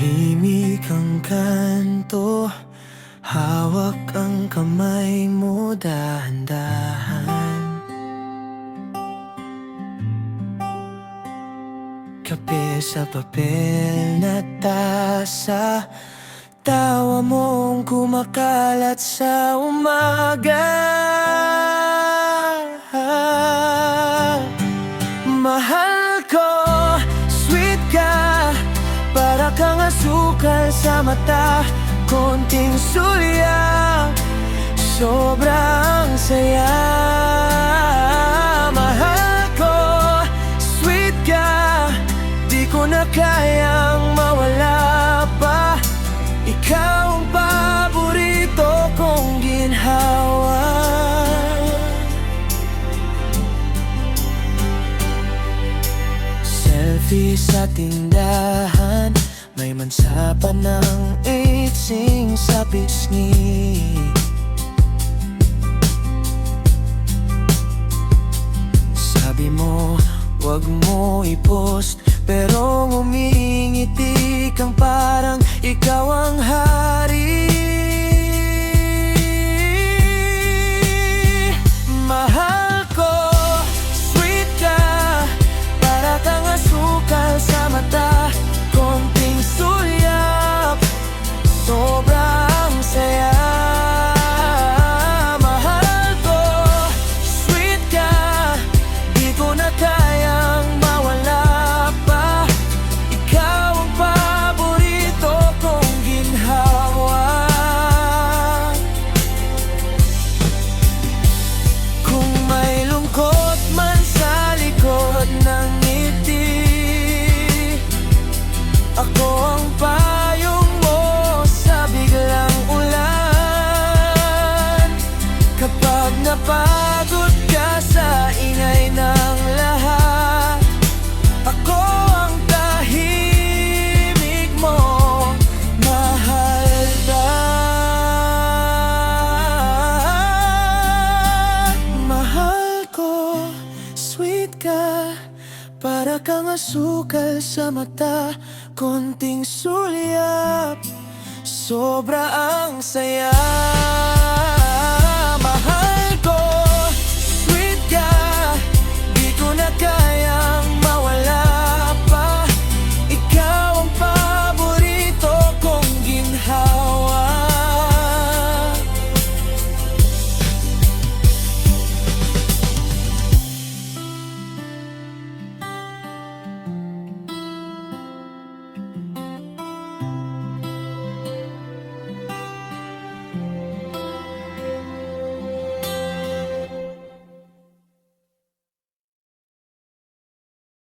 Tahimik ang kanto, hawak ang kamay mo dahan-dahan. Kape sa papel na tasa, tawa mong kumakalat sa umaga. Mahal ko, sweet ka, para kang asukal sa mata. Konting suya, sobrang saya. Mahal ko, sweet ka, di ko na kayang mawala pa. Ikaw ang paborito kong ginhawa. Selfie sa tindahan, may mansa pa ng itsing sa pisngi. Sabi mo, wag mo i-post, pero ngumingiti kang parang ikaw ang hari. Mahal ko, sweet ka, para kang asukal sa mata. Konting sulyap, sobrang saya. Mahal ko, sweet ka, di ko na kayang mawala pa. Ikaw ang paborito kong ginhawa. Kung may lungkot man sa likod ng ngiti, ako ang payong mo sa biglang ulan. Kapag napagod ka sa ingay ng lahat, ako ang tahimik mo, mahal na. Mahal ko, sweet ka, para kang asukal sa mata. Konting sulyap, sobra ang saya.